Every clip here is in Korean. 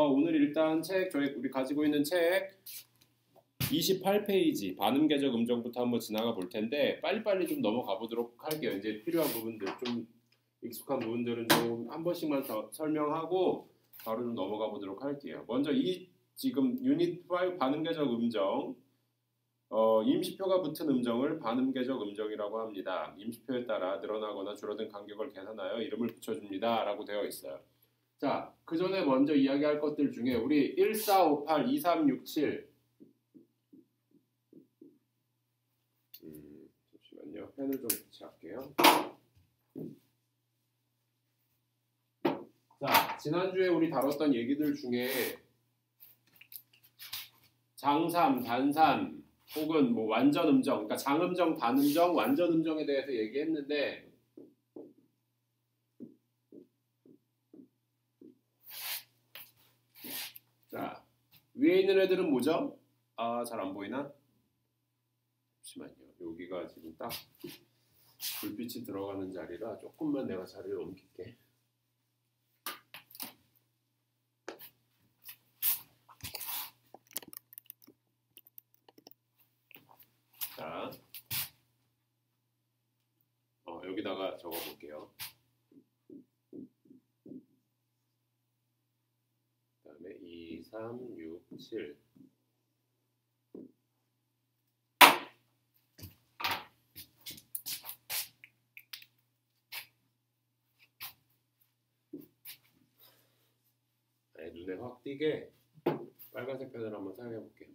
오늘 일단 우리 가지고 있는 책 28페이지 반음계적 음정부터 한번 지나가 볼 텐데 빨리빨리 좀 넘어가 보도록 할게요. 이제 필요한 부분들, 좀 익숙한 부분들은 좀 한 번씩만 더 설명하고 바로 좀 넘어가 보도록 할게요. 먼저 지금 유닛 5 반음계적 음정, 임시표가 붙은 음정을 반음계적 음정이라고 합니다. 임시표에 따라 늘어나거나 줄어든 간격을 계산하여 이름을 붙여줍니다. 라고 되어 있어요. 자, 그 전에 먼저 이야기할 것들 중에 우리 1458, 2367 잠시만요. 펜을 좀 붙여할게요. 자, 지난주에 우리 다뤘던 얘기들 중에 장삼, 단삼 혹은 뭐 완전 음정, 그러니까 장음정, 단음정, 완전 음정에 대해서 얘기했는데 자, 위에 있는 애들은 뭐죠? 아, 잘 안 보이나? 잠시만요. 여기가 지금 딱 불빛이 들어가는 자리라 조금만 내가 자리를 옮길게. 자, 여기다가 적어볼게요. 그 다음에 2, 3, 6, 7 눈에 확 띄게 빨간색 펜을 한번 사용해 볼게요.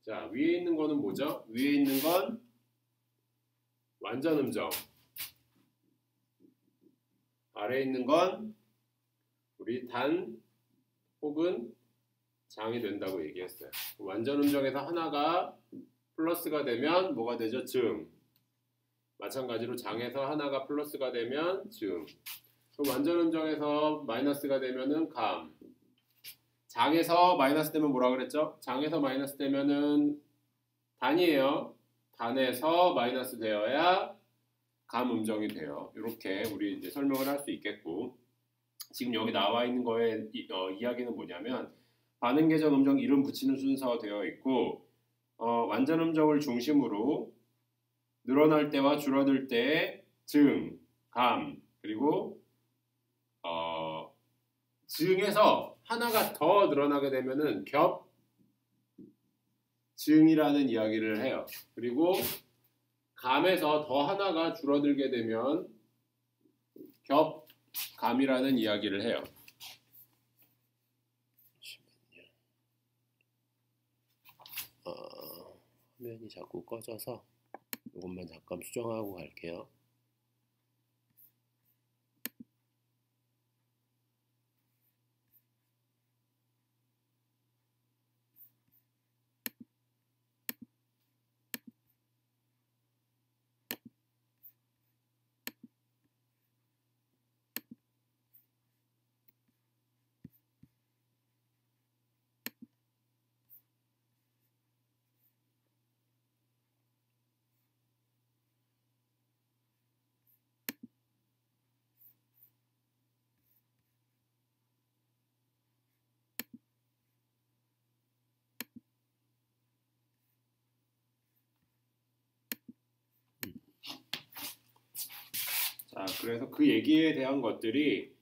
자, 위에 있는 거는 뭐죠? 위에 있는 건 완전 음정, 아래에 있는 건 우리 단 혹은 장이 된다고 얘기했어요. 완전 음정에서 하나가 플러스가 되면 뭐가 되죠? 증. 마찬가지로 장에서 하나가 플러스가 되면 증. 그럼 완전 음정에서 마이너스가 되면은 감. 장에서 마이너스 되면 뭐라 그랬죠? 장에서 마이너스 되면은 단이에요. 단에서 마이너스 되어야 감 음정이 돼요. 이렇게 우리 이제 설명을 할 수 있겠고, 지금 여기 나와 있는 거의 이야기는 뭐냐면 반음계적 음정 이름 붙이는 순서 되어 있고, 완전 음정을 중심으로 늘어날 때와 줄어들 때의 증, 감, 그리고 증에서 하나가 더 늘어나게 되면은 겹증이라는 이야기를 해요. 그리고 감에서 더 하나가 줄어들게 되면 겹감이라는 이야기를 해요. 화면이 자꾸 꺼져서 이것만 잠깐 수정하고 갈게요. 자, 그래서 그 얘기에 대한 것들이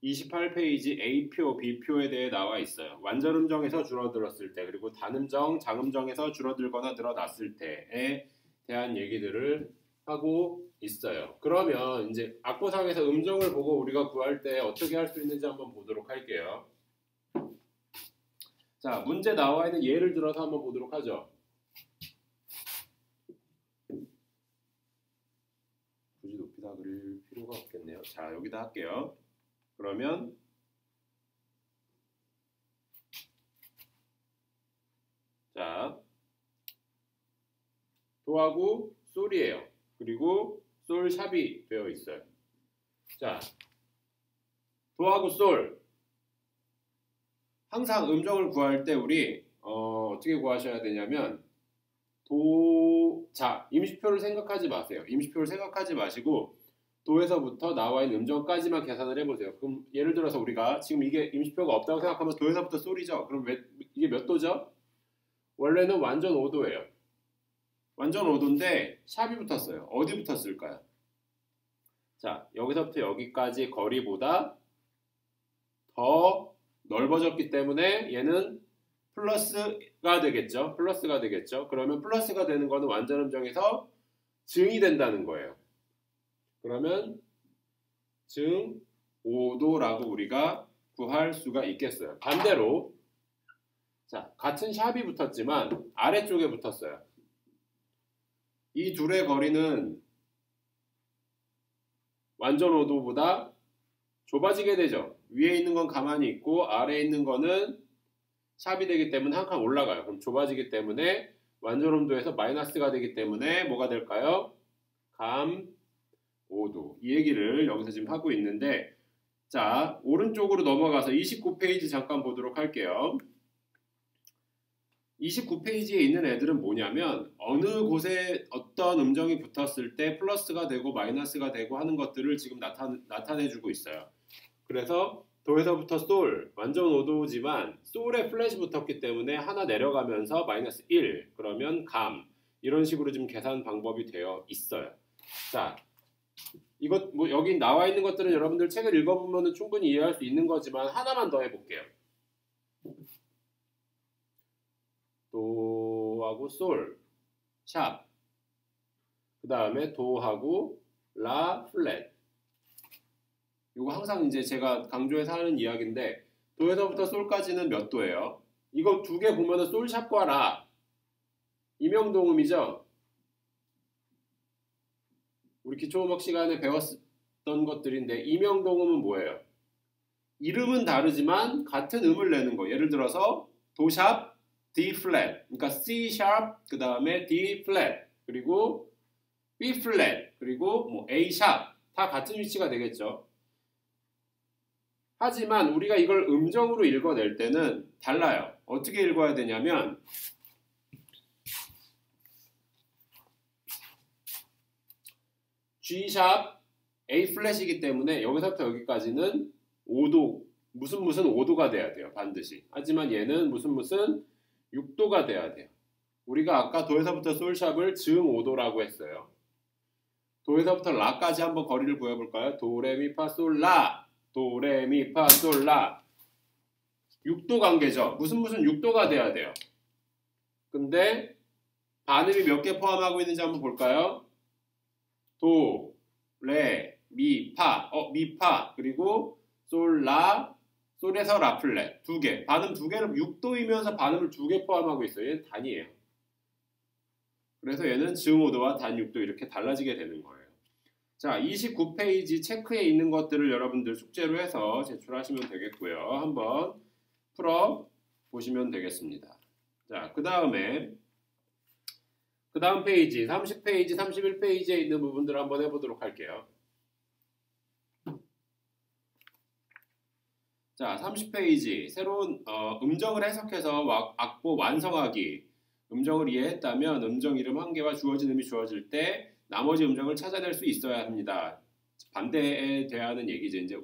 28페이지 A표, B표에 대해 나와 있어요. 완전 음정에서 줄어들었을 때, 그리고 단음정, 장음정에서 줄어들거나 늘어났을 때에 대한 얘기들을 하고 있어요. 그러면 이제 악보상에서 음정을 보고 우리가 구할 때 어떻게 할 수 있는지 한번 보도록 할게요. 자, 문제 나와 있는 예를 들어서 한번 보도록 하죠. 굳이 높이다 그릴 필요가 없겠네요. 자, 여기다 할게요. 그러면 자, 도하고 솔이에요. 그리고 솔 샵이 되어 있어요. 자, 도하고 솔. 항상 음정을 구할 때 우리 어떻게 구하셔야 되냐면 자, 임시표를 생각하지 마세요. 임시표를 생각하지 마시고 도에서부터 나와 있는 음정까지만 계산을 해보세요. 그럼 예를 들어서 우리가 지금 이게 임시표가 없다고 생각하면 도에서부터 솔이죠. 그럼 이게 몇 도죠? 원래는 완전 5도예요. 완전 5도인데 샵이 붙었어요. 어디 붙었을까요? 자, 여기서부터 여기까지 거리보다 더 넓어졌기 때문에 얘는 플러스가 되겠죠. 플러스가 되겠죠. 그러면 플러스가 되는 거는 완전 음정에서 증이 된다는 거예요. 그러면 증 5도라고 우리가 구할 수가 있겠어요. 반대로 자, 같은 샵이 붙었지만 아래쪽에 붙었어요. 이 둘의 거리는 완전 5도보다 좁아지게 되죠. 위에 있는 건 가만히 있고 아래에 있는 거는 샵이 되기 때문에 한 칸 올라가요. 그럼 좁아지기 때문에 완전 온도에서 마이너스가 되기 때문에 뭐가 될까요? 감 5도. 이 얘기를 여기서 지금 하고 있는데 자, 오른쪽으로 넘어가서 29페이지 잠깐 보도록 할게요. 29페이지에 있는 애들은 뭐냐면 어느 곳에 어떤 음정이 붙었을 때 플러스가 되고 마이너스가 되고 하는 것들을 지금 나타내주고 있어요. 그래서 도에서부터 솔, 완전 5도지만 솔에 플랫이 붙었기 때문에 하나 내려가면서 마이너스 1, 그러면 감 이런 식으로 지금 계산 방법이 되어 있어요. 자, 이것 뭐 여기 나와 있는 것들은 여러분들 책을 읽어보면 충분히 이해할 수 있는 거지만 하나만 더 해볼게요. 도하고 솔, 샵, 그 다음에 도하고 라, 플랫. 이거 항상 이제 제가 강조해서 하는 이야기인데 도에서부터 솔까지는 몇 도예요? 이거 두 개 보면은 솔, 샵과 라 이명동음이죠? 우리 기초음악 시간에 배웠던 것들인데 이명동음은 뭐예요? 이름은 다르지만 같은 음을 내는 거. 예를 들어서 도샵, D 플랫, 그러니까 C 샵, 그 다음에 D 플랫, 그리고 B 플랫, 그리고 뭐 A 샵 다 같은 위치가 되겠죠. 하지만 우리가 이걸 음정으로 읽어낼 때는 달라요. 어떻게 읽어야 되냐면 G 샵 A 플랫이기 때문에 여기서부터 여기까지는 5도 무슨 5도가 돼야 돼요. 반드시. 하지만 얘는 무슨 6도가 돼야 돼요. 우리가 아까 도에서부터 솔샵을 증 5도라고 했어요. 도에서부터 라까지 한번 거리를 구해볼까요? 도레미파솔라 도레미파솔라 6도 관계죠. 무슨 6도가 돼야 돼요. 근데 반음이 몇 개 포함하고 있는지 한번 볼까요? 도, 레, 미, 파, 미파, 그리고 솔, 라, 솔에서 라 플랫 두 개. 반음 두 개를 6도이면서 반음을 두 개 포함하고 있어요. 얘는 단이에요. 그래서 얘는 증 5도와 단 6도 이렇게 달라지게 되는 거예요. 자, 29페이지 체크에 있는 것들을 여러분들 숙제로 해서 제출하시면 되겠고요. 한번 풀어 보시면 되겠습니다. 자, 그 다음 페이지 30페이지, 31페이지에 있는 부분들을 한번 해보도록 할게요. 자, 30페이지 새로운 음정을 해석해서 악보 완성하기. 음정을 이해했다면 음정 이름 한 개와 주어진 음이 주어질 때 나머지 음정을 찾아낼 수 있어야 합니다. 반대에 대하는 얘기죠. 이제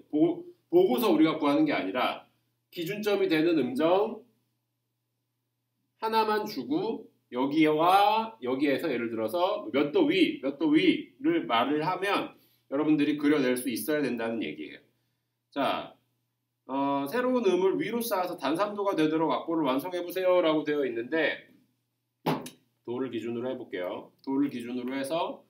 보고서 우리가 구하는 게 아니라 기준점이 되는 음정 하나만 주고 여기와 여기에서 예를 들어서 몇 도 위를 말을 하면 여러분들이 그려낼 수 있어야 된다는 얘기예요. 자, 새로운 음을 위로 쌓아서 단삼도가 되도록 악보를 완성해보세요 라고 되어 있는데 도를 기준으로 해볼게요. 도를 기준으로 해서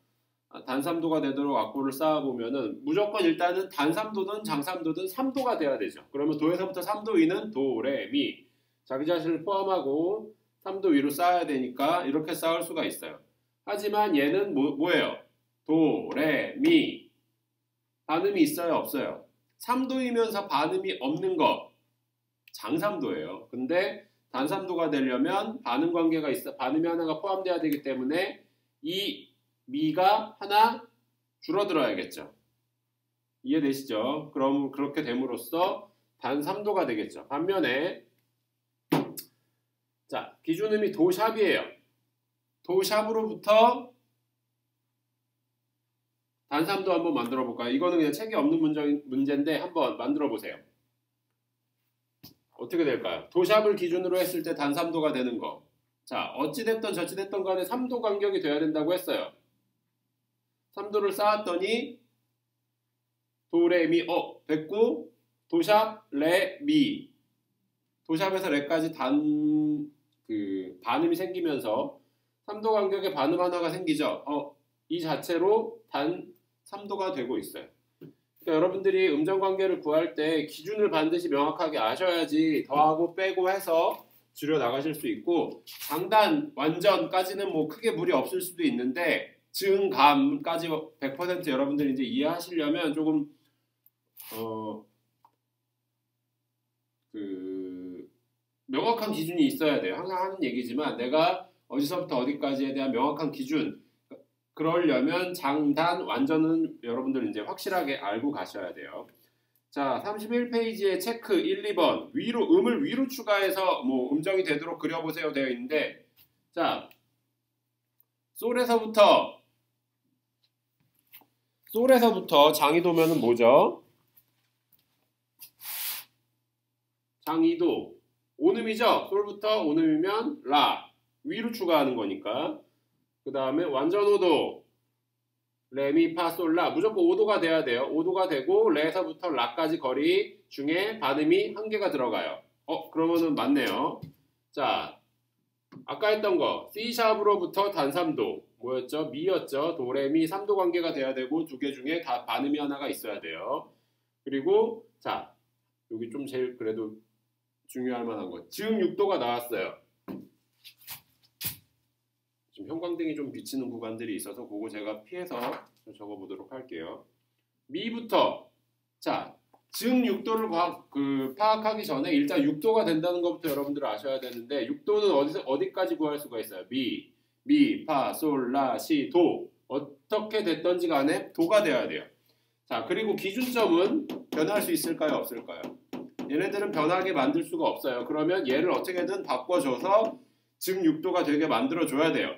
단삼도가 되도록 악보를 쌓아보면은 무조건 일단은 단삼도든 장삼도든 3도가 돼야 되죠. 그러면 도에서부터 3도 위는 도, 레, 미 자기 자신을 포함하고 3도 위로 쌓아야 되니까 이렇게 쌓을 수가 있어요. 하지만 얘는 뭐예요? 도, 레, 미 반음이 있어요? 없어요? 3도이면서 반음이 없는 거 장삼도예요. 근데 단삼도가 되려면 반음 관계가 있어 반음이 하나가 포함돼야 되기 때문에 이 미가 하나 줄어들어야겠죠. 이해되시죠? 그럼 그렇게 됨으로써 단삼도가 되겠죠. 반면에 자, 기준음이 도샵이에요. 도샵으로부터 단3도 한번 만들어 볼까요? 이거는 그냥 책에 없는 문제인데 한번 만들어 보세요. 어떻게 될까요? 도샵을 기준으로 했을 때 단3도가 되는 거. 자, 어찌됐든 저찌됐든 간에 3도 간격이 돼야 된다고 했어요. 3도를 쌓았더니 도, 레, 미, 됐고 도샵, 레, 미. 도샵에서 레까지 반음이 생기면서 3도 간격의 반음 하나가 생기죠. 이 자체로 단 3도가 되고 있어요. 그러니까 여러분들이 음정 관계를 구할 때 기준을 반드시 명확하게 아셔야지 더하고 빼고 해서 줄여 나가실 수 있고, 장단, 완전까지는 뭐 크게 무리 없을 수도 있는데 증감까지 100% 여러분들이 이제 이해하시려면 조금 명확한 기준이 있어야 돼요. 항상 하는 얘기지만 내가 어디서부터 어디까지에 대한 명확한 기준, 그러려면 장단, 완전은 여러분들 이제 확실하게 알고 가셔야 돼요. 자, 31페이지에 체크 1, 2번 음을 위로 추가해서 뭐 음정이 되도록 그려보세요 되어 있는데, 자, 솔에서부터 장이도면은 뭐죠? 장이도 온음이죠. 솔부터 온음이면 라, 위로 추가하는 거니까. 그 다음에 완전오도 레미 파 솔 라, 무조건 5도가 돼야 돼요. 5도가 되고 레에서부터 라까지 거리 중에 반음이 한 개가 들어가요. 그러면은 맞네요. 자, 아까 했던 거 C샵으로부터 단3도 뭐였죠? 미였죠. 도, 레, 미 3도 관계가 돼야 되고 두 개 중에 다 반음이 하나가 있어야 돼요. 그리고 자, 여기 좀 제일 그래도 중요할 만한 거 지금 6도가 나왔어요. 지금 형광등이 좀 비치는 구간들이 있어서 그거 제가 피해서 적어보도록 할게요. 미부터 자, 즉 6도를 파악하기 전에 일단 6도가 된다는 것부터 여러분들 아셔야 되는데, 6도는 어디까지 구할 수가 있어요? 미, 파, 솔, 라, 시, 도. 어떻게 됐던지 간에 도가 돼야 돼요. 자, 그리고 기준점은 변할 수 있을까요? 없을까요? 얘네들은 변하게 만들 수가 없어요. 그러면 얘를 어떻게든 바꿔줘서 즉 6도가 되게 만들어줘야 돼요.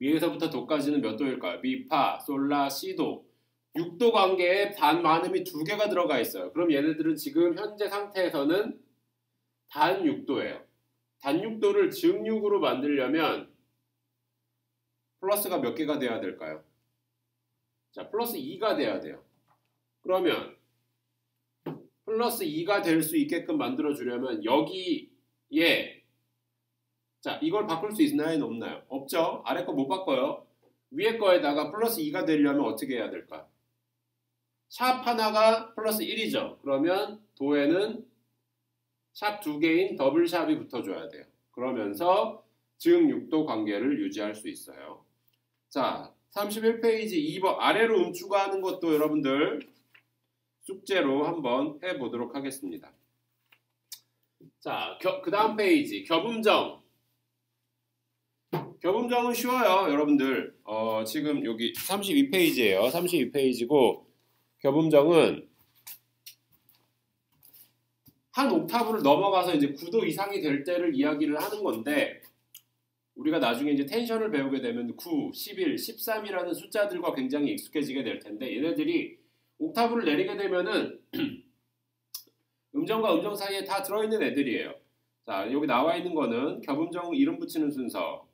미에서부터 도까지는 몇 도일까요? 미, 파, 솔, 라, 시, 도. 6도 관계에 반만음이 2개가 들어가 있어요. 그럼 얘네들은 지금 현재 상태에서는 단 6도예요. 단 6도를 즉 6으로 만들려면 플러스가 몇 개가 돼야 될까요? 자, 플러스 2가 돼야 돼요. 그러면 플러스 2가 될 수 있게끔 만들어주려면 여기에 자, 이걸 바꿀 수 있나요? 없나요? 없죠? 아래 거 못 바꿔요. 위에 거에다가 플러스 2가 되려면 어떻게 해야 될까요? 샵 하나가 플러스 1이죠. 그러면 도에는 샵 2개인 더블샵이 붙어줘야 돼요. 그러면서 즉 6도 관계를 유지할 수 있어요. 자, 31페이지 2번 아래로 추가하는 것도 여러분들 숙제로 한번 해보도록 하겠습니다. 자, 그 다음 페이지 겹음정. 겹음정은 쉬워요, 여러분들. 지금 여기 32페이지예요. 32페이지고 겹음정은 한 옥타브를 넘어가서 이제 9도 이상이 될 때를 이야기를 하는 건데, 우리가 나중에 이제 텐션을 배우게 되면 9, 11, 13이라는 숫자들과 굉장히 익숙해지게 될 텐데, 얘네들이 옥타브를 내리게 되면은 음정과 음정 사이에 다 들어있는 애들이에요. 자, 여기 나와 있는 거는 겹음정 이름 붙이는 순서.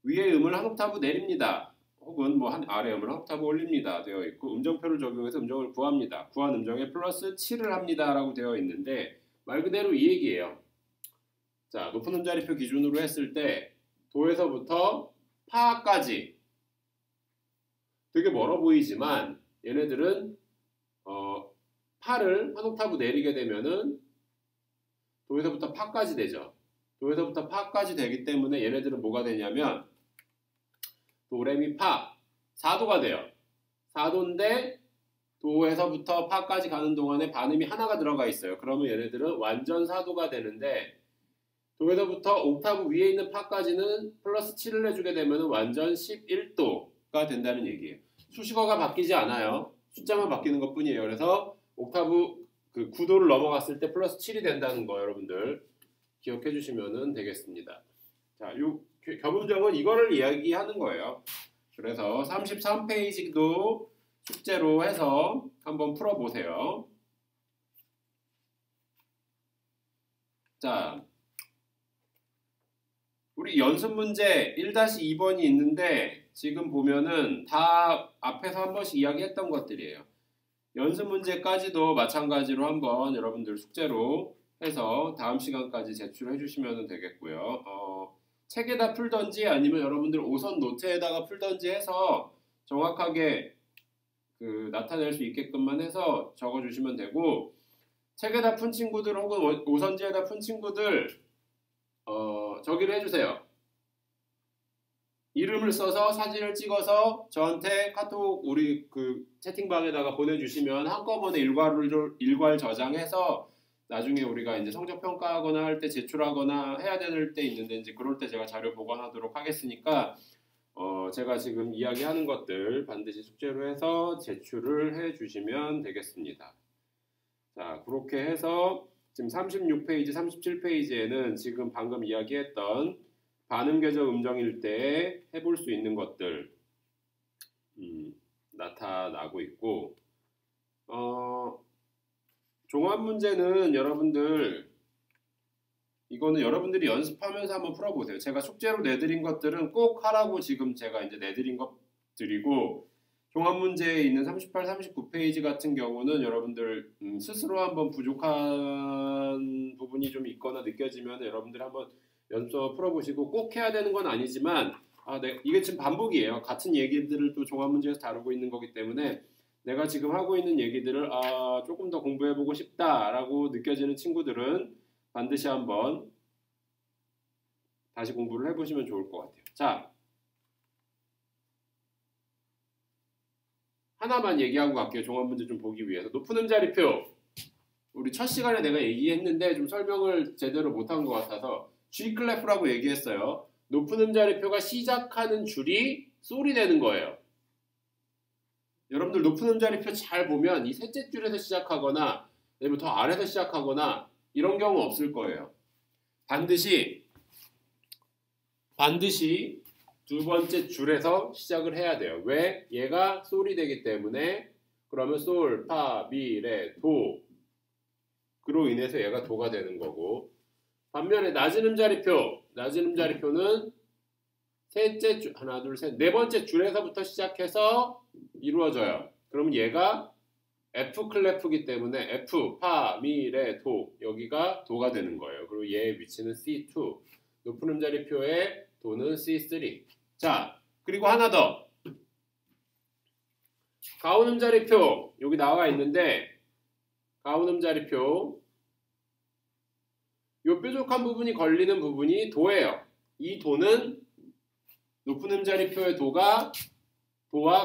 위에 음을 한 옥타브 내립니다. 혹은 뭐 아래 음을 한 옥타브 올립니다. 되어 있고, 음정표를 적용해서 음정을 구합니다. 구한 음정에 플러스 7을 합니다. 라고 되어 있는데, 말 그대로 이 얘기예요. 자, 높은 음자리표 기준으로 했을 때 도에서부터 파까지 되게 멀어 보이지만 얘네들은 파를 한 옥타브 내리게 되면은 도에서부터 파까지 되죠. 도에서부터 파까지 되기 때문에 얘네들은 뭐가 되냐면 도, 레, 미, 파 4도가 돼요. 4도인데 도에서부터 파까지 가는 동안에 반음이 하나가 들어가 있어요. 그러면 얘네들은 완전 4도가 되는데, 도에서부터 옥타브 위에 있는 파까지는 플러스 7을 해주게 되면 완전 11도가 된다는 얘기예요. 수식어가 바뀌지 않아요. 숫자만 바뀌는 것 뿐이에요. 그래서 옥타브 9도를 넘어갔을 때 플러스 7이 된다는 거 여러분들 기억해 주시면 되겠습니다. 자, 요 겹음정은 이거를 이야기하는 거예요. 그래서 33페이지도 숙제로 해서 한번 풀어보세요. 자, 우리 연습 문제 1-2번이 있는데 지금 보면은 다 앞에서 한 번씩 이야기했던 것들이에요. 연습 문제까지도 마찬가지로 한번 여러분들 숙제로 해서 다음 시간까지 제출해 주시면 되겠고요. 책에다 풀던지 아니면 여러분들 오선 노트에다가 풀던지 해서 정확하게 나타낼 수 있게끔만 해서 적어주시면 되고, 책에다 푼 친구들 혹은 오선지에다 푼 친구들 저기를 해주세요. 이름을 써서 사진을 찍어서 저한테 카톡 우리 채팅방에다가 보내주시면 한꺼번에 일괄 저장해서 나중에 우리가 이제 성적 평가하거나 할 때 제출하거나 해야 될 때 있는데 이제 그럴 때 제가 자료 보관하도록 하겠으니까 제가 지금 이야기하는 것들 반드시 숙제로 해서 제출을 해주시면 되겠습니다. 자, 그렇게 해서 지금 36페이지, 37페이지에는 지금 방금 이야기했던 반음계적 음정일 때 해볼 수 있는 것들 나타나고 있고, 종합문제는 이거는 여러분들이 연습하면서 한번 풀어보세요. 제가 숙제로 내드린 것들은 꼭 하라고 지금 제가 이제 내드린 것들이고, 종합문제에 있는 38, 39페이지 같은 경우는 여러분들 스스로 한번 부족한 부분이 좀 있거나 느껴지면 여러분들 한번 연습 풀어보시고, 꼭 해야 되는 건 아니지만 이게 지금 반복이에요. 같은 얘기들을 또 종합문제에서 다루고 있는 거기 때문에 내가 지금 하고 있는 얘기들을 조금 더 공부해보고 싶다라고 느껴지는 친구들은 반드시 한번 다시 공부를 해보시면 좋을 것 같아요. 자, 하나만 얘기하고 갈게요. 종합문제 좀 보기 위해서. 높은 음자리표. 우리 첫 시간에 내가 얘기했는데 좀 설명을 제대로 못한 것 같아서 G클래프라고 얘기했어요. 높은 음자리표가 시작하는 줄이 솔이 되는 거예요. 여러분들 높은 음자리표 잘 보면 이 셋째 줄에서 시작하거나 아니면 더 아래에서 시작하거나 이런 경우 없을 거예요. 반드시 두 번째 줄에서 시작을 해야 돼요. 왜? 얘가 솔이 되기 때문에. 그러면 솔, 파, 미, 레, 도 그로 인해서 얘가 도가 되는 거고, 반면에 낮은 음자리표는 셋째 줄, 하나, 둘, 셋, 네 번째 줄에서부터 시작해서 이루어져요. 그러면 얘가 F 클래프이기 때문에 F, 파, 미, 레, 도 여기가 도가 되는 거예요. 그리고 얘의 위치는 C2. 높은 음자리표의 도는 C3. 자, 그리고 하나 더. 가운 음자리표 여기 나와 있는데, 가운 음자리표 요 뾰족한 부분이 걸리는 부분이 도예요. 이 도는 높은 음자리표의 도와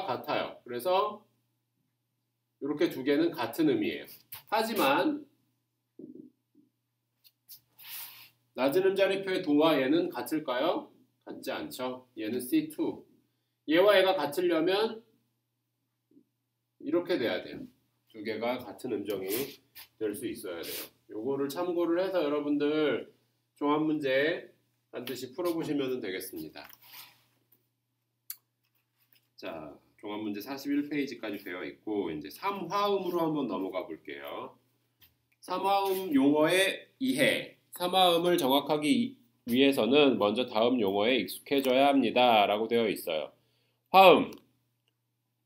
같아요. 그래서 이렇게 두 개는 같은 의미예요. 하지만 낮은 음자리표의 도와 얘는 같을까요? 같지 않죠. 얘는 C2. 얘와 얘가 같으려면 이렇게 돼야 돼요. 두 개가 같은 음정이 될 수 있어야 돼요. 요거를 참고를 해서 여러분들 종합문제 반드시 풀어보시면 되겠습니다. 자, 종합문제 41페이지까지 되어 있고 이제 3화음으로 한번 넘어가 볼게요. 3화음 용어의 이해. 3화음을 정확하게 위해서는 먼저 다음 용어에 익숙해져야 합니다. 라고 되어 있어요. 화음.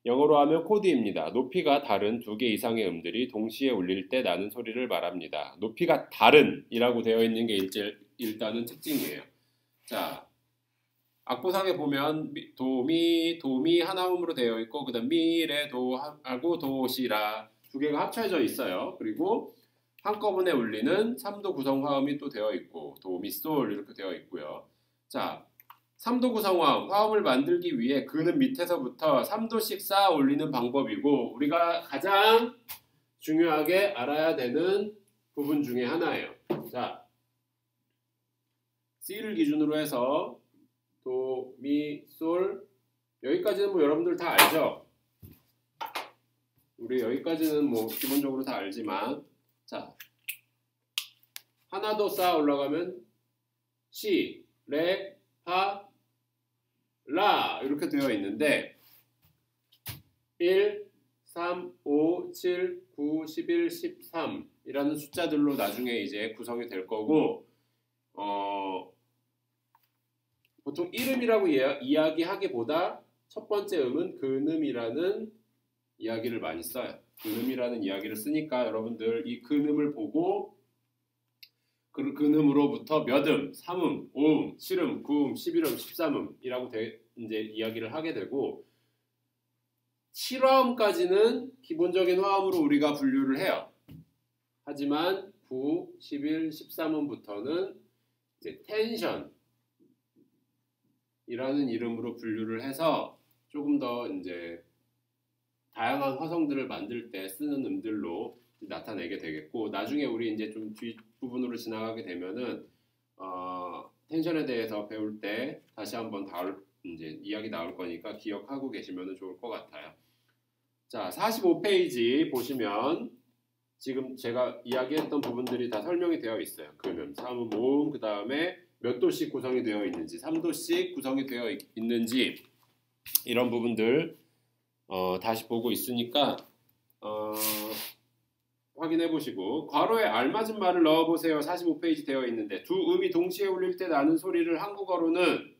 영어로 하면 코드입니다. 높이가 다른 두 개 이상의 음들이 동시에 울릴 때 나는 소리를 말합니다. 높이가 다른 이라고 되어 있는 게 일단은 특징이에요. 자, 악보상에 보면 도미 하나음으로 되어 있고 그 다음 미, 레, 도 하고 도시라 두 개가 합쳐져 있어요. 그리고 한꺼번에 울리는 3도 구성 화음이 또 되어 있고 도, 미, 솔 이렇게 되어 있고요. 자, 3도 구성 화음을 만들기 위해 그는 밑에서부터 3도씩 쌓아 올리는 방법이고, 우리가 가장 중요하게 알아야 되는 부분 중에 하나예요. 자, C를 기준으로 해서 도, 미, 솔 여기까지는 뭐 여러분들 다 알죠? 우리 여기까지는 뭐 기본적으로 다 알지만, 자, 하나 더 쌓아 올라가면 C, 레, 파, 라 이렇게 되어 있는데 1, 3, 5, 7, 9, 11, 13 이라는 숫자들로 나중에 이제 구성이 될 거고 보통 이름이라고 이야기하기보다 첫 번째 음은 근음이라는 이야기를 많이 써요. 근음이라는 이야기를 쓰니까 여러분들 이 근음을 보고 그 근음으로부터 몇 음, 3음, 5음, 7음, 9음, 11음, 13음이라고 이제 이야기를 하게 되고 7화음까지는 기본적인 화음으로 우리가 분류를 해요. 하지만 9, 11, 13음부터는 이제 텐션이라는 이름으로 분류를 해서 조금 더 이제 다양한 화성들을 만들 때 쓰는 음들로 나타내게 되겠고 나중에 우리 이제 좀 뒷부분으로 지나가게 되면은 텐션에 대해서 배울 때 다시 한번 이제 이야기 나올 거니까 기억하고 계시면 좋을 것 같아요. 자, 45페이지 보시면 지금 제가 이야기했던 부분들이 다 설명이 되어 있어요. 근음, 3음, 5음, 그 다음에 몇 도씩 구성이 되어 있는지, 3도씩 구성이 되어 있는지 이런 부분들 다시 보고 있으니까 확인해 보시고 괄호에 알맞은 말을 넣어 보세요. 45페이지 되어 있는데 두 음이 동시에 울릴 때 나는 소리를 한국어로는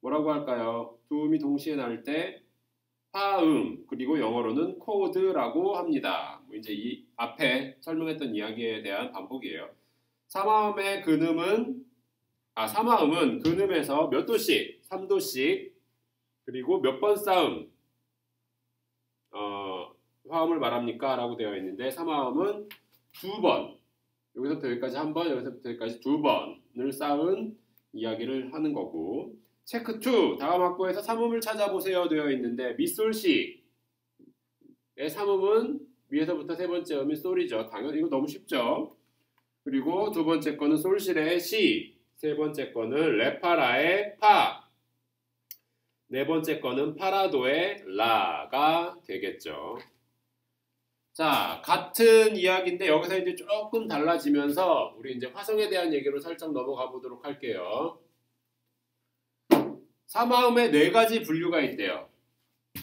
뭐라고 할까요? 두 음이 동시에 날 때 화음 그리고 영어로는 코드라고 합니다. 이제 이 앞에 설명했던 이야기에 대한 반복이에요. 삼화음의 근음은 삼화음은 근음에서 몇 도씩? 3도씩 그리고 몇 번 싸움 화음을 말합니까? 라고 되어 있는데 삼화음은 두 번 여기서부터 여기까지 한 번 여기서부터 여기까지 두 번을 쌓은 이야기를 하는 거고 체크 2 다음 학구에서 삼음을 찾아보세요 되어 있는데 미솔시의 삼음은 위에서부터 세 번째 음이 솔이죠. 당연히 이거 너무 쉽죠. 그리고 두 번째 거는 솔실의 시, 세 번째 거는 레파라의 파, 네 번째 거는 파라도의 라가 되겠죠. 자, 같은 이야기인데 여기서 이제 조금 달라지면서 우리 이제 화성에 대한 얘기로 살짝 넘어가 보도록 할게요. 삼화음에 네 가지 분류가 있대요.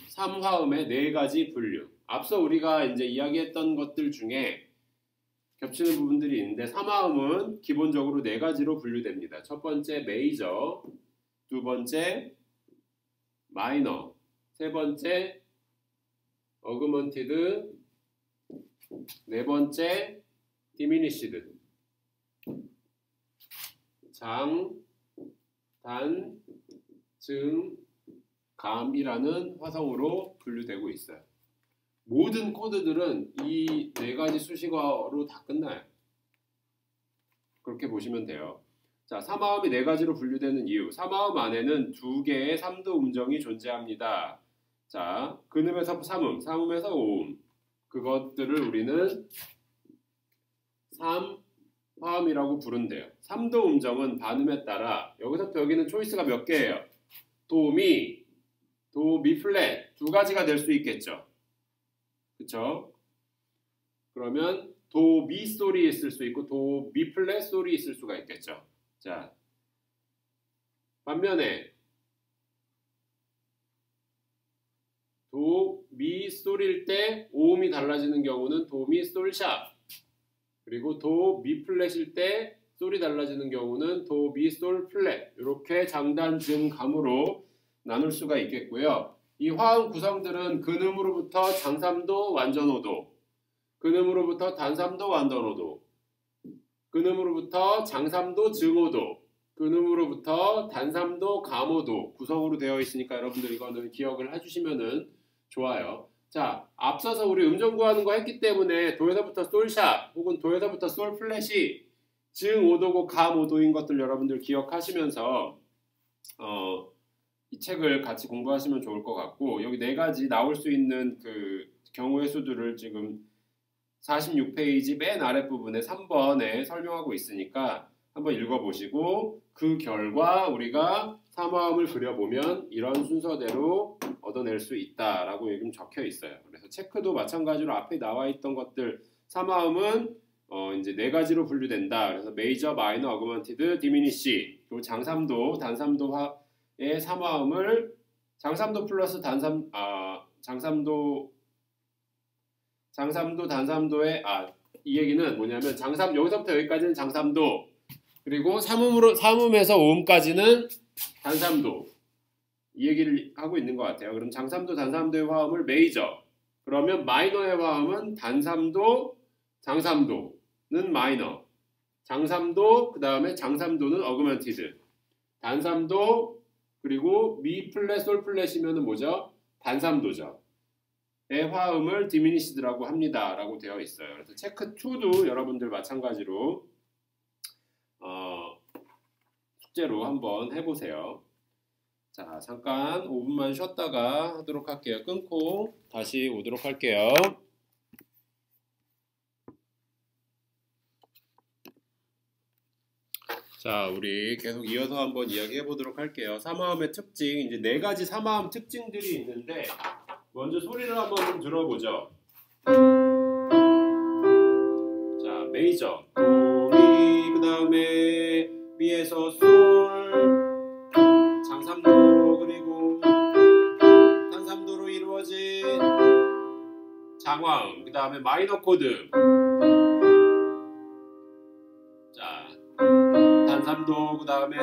삼화음에 네 가지 분류. 앞서 우리가 이제 이야기했던 것들 중에 겹치는 부분들이 있는데 삼화음은 기본적으로 네 가지로 분류됩니다. 첫 번째 메이저, 두 번째 마이너, 세 번째 어그먼티드, 네 번째 디미니시드. 장, 단, 증, 감이라는 화성으로 분류되고 있어요. 모든 코드들은 이 네 가지 수식어로 다 끝나요. 그렇게 보시면 돼요. 자, 삼화음이 네 가지로 분류되는 이유. 삼화음 안에는 두 개의 3도 음정이 존재합니다. 자, 근음에서 3음, 3음에서 5음. 그것들을 우리는 3화음이라고 부른대요. 3도 음정은 반음에 따라 여기서부터 여기는 초이스가 몇 개예요? 도, 미, 플랫 두 가지가 될 수 있겠죠. 그쵸? 그러면 도, 미 솔이 있을 수 있고 도, 미 플랫 솔이 있을 수가 있겠죠. 자, 반면에 도, 미, 솔일 때 오음이 달라지는 경우는 도, 미, 솔, 샵 그리고 도, 미 플랫일 때 솔이 달라지는 경우는 도, 미, 솔, 플랫 이렇게 장단, 증, 감으로 나눌 수가 있겠고요. 이 화음 구성들은 근음으로부터 장삼도, 완전오도 근음으로부터 단삼도, 완전오도 근음으로부터 장삼도, 증오도 근음으로부터 단삼도, 감오도 구성으로 되어 있으니까 여러분들 이거는 기억을 해주시면 좋아요. 자, 앞서서 우리 음정 구하는 거 했기 때문에 도에서부터 솔샵 혹은 도에서부터 솔 플랫이 증오도고 감오도인 것들 여러분들 기억하시면서 이 책을 같이 공부하시면 좋을 것 같고 여기 네 가지 나올 수 있는 그 경우의 수들을 지금 46페이지 맨 아랫부분에 3번에 설명하고 있으니까 한번 읽어보시고 그 결과 우리가 삼화음을 그려보면 이런 순서대로 얻어낼 수 있다라고 여기 적혀 있어요. 그래서 체크도 마찬가지로 앞에 나와 있던 것들 삼화음은 이제 네 가지로 분류된다. 그래서 메이저, 마이너, 어그먼티드, 디미니시 그리고 장삼도, 단삼도 삼화음을 장삼도 플러스 장삼도 단삼도의 이 얘기는 뭐냐면 여기서부터 여기까지는 장삼도, 그리고 삼음에서 오음까지는 단삼도, 이 얘기를 하고 있는 것 같아요. 그럼 장삼도 단삼도의 화음을 메이저, 그러면 마이너의 화음은 단삼도 장삼도는 마이너, 장삼도 그 다음에 장삼도는 어그먼티드, 단삼도 그리고 미 플랫 솔 플랫이면은 뭐죠? 단삼도죠. 의 화음을 디미니시드라고 합니다 라고 되어 있어요. 그래서 체크 2도 여러분들 마찬가지로 숙제로 한번 해보세요. 자, 잠깐 5분만 쉬었다가 하도록 할게요. 끊고 다시 오도록 할게요. 자, 우리 계속 이어서 한번 이야기해 보도록 할게요. 삼화음의 특징, 이제 4가지 삼화음 특징들이 있는데 먼저 소리를 한번 좀 들어보죠. 자, 메이저, 도, 미, 그 다음에 미에서 솔, 장삼도, 그리고 단삼도로 이루어진 장화음, 그 다음에 마이너 코드, 자, 단삼도, 그 다음에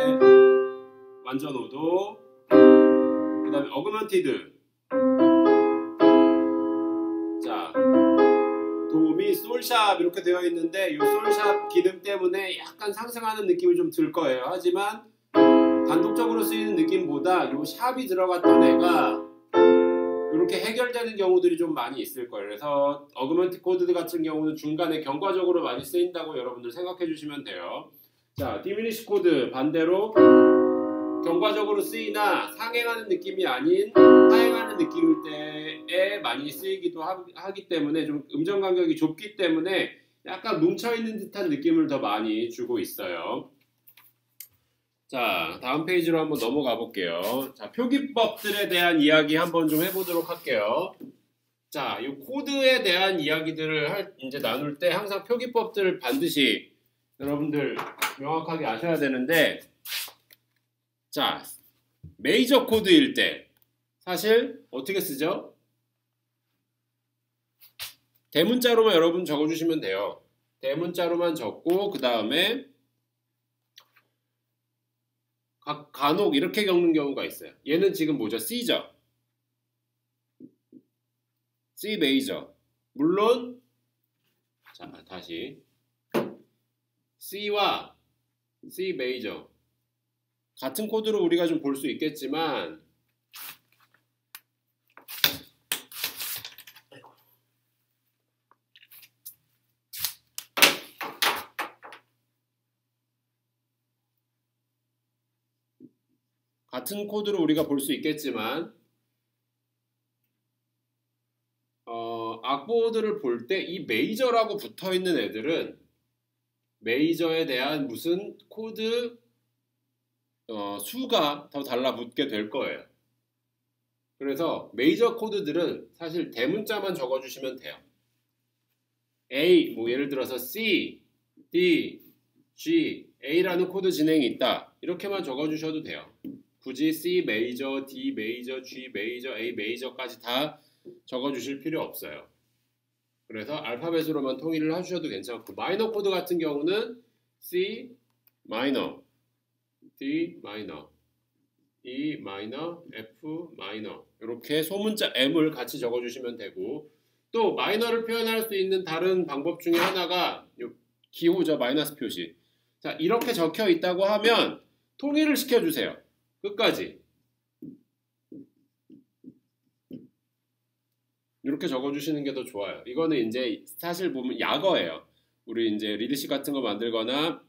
완전 오도, 그 다음에 어그먼티드, 자, 도미, 솔샵 이렇게 되어 있는데 이 솔샵 기능 때문에 약간 상승하는 느낌이 좀 들 거예요. 하지만 단독적으로 쓰이는 느낌보다 이 샵이 들어갔던 애가 이렇게 해결되는 경우들이 좀 많이 있을 거예요. 그래서 어그먼트 코드 같은 경우는 중간에 경과적으로 많이 쓰인다고 여러분들 생각해 주시면 돼요. 자, 디미니시 코드 반대로 경과적으로 쓰이나 상행하는 느낌이 아닌 하행하는 느낌일 때에 많이 쓰이기도 하기 때문에 좀 음정 간격이 좁기 때문에 약간 뭉쳐있는 듯한 느낌을 더 많이 주고 있어요. 자, 다음 페이지로 한번 넘어가 볼게요. 자, 표기법들에 대한 이야기 한번 좀 해보도록 할게요. 자, 이 코드에 대한 이야기들을 이제 나눌 때 항상 표기법들을 반드시 여러분들 명확하게 아셔야 되는데, 자, 메이저 코드일 때 사실 어떻게 쓰죠? 대문자로만 여러분 적어주시면 돼요. 대문자로만 적고 그 다음에 간혹 이렇게 겪는 경우가 있어요. 얘는 지금 뭐죠? C죠? C 메이저. 물론 자, 다시 C와 C 메이저 같은 코드로 우리가 좀 볼 수 있겠지만 악보들을 볼 때 이 메이저라고 붙어 있는 애들은 메이저에 대한 무슨 코드 수가 더 달라붙게 될 거예요. 그래서 메이저 코드들은 사실 대문자만 적어주시면 돼요. A, 뭐 예를 들어서 C, D, G, A라는 코드 진행이 있다. 이렇게만 적어주셔도 돼요. 굳이 C 메이저, D 메이저, G 메이저, A 메이저까지 다 적어주실 필요 없어요. 그래서 알파벳으로만 통일을 해주셔도 괜찮고, 마이너 코드 같은 경우는 C 마이너, D 마이너, E 마이너, F 마이너 이렇게 소문자 M을 같이 적어주시면 되고, 또 마이너를 표현할 수 있는 다른 방법 중에 하나가 기호죠. 마이너스 표시. 자, 이렇게 적혀 있다고 하면 통일을 시켜주세요. 끝까지. 이렇게 적어주시는 게 더 좋아요. 이거는 이제 사실 보면 약어예요. 우리 이제 리드시 같은 거 만들거나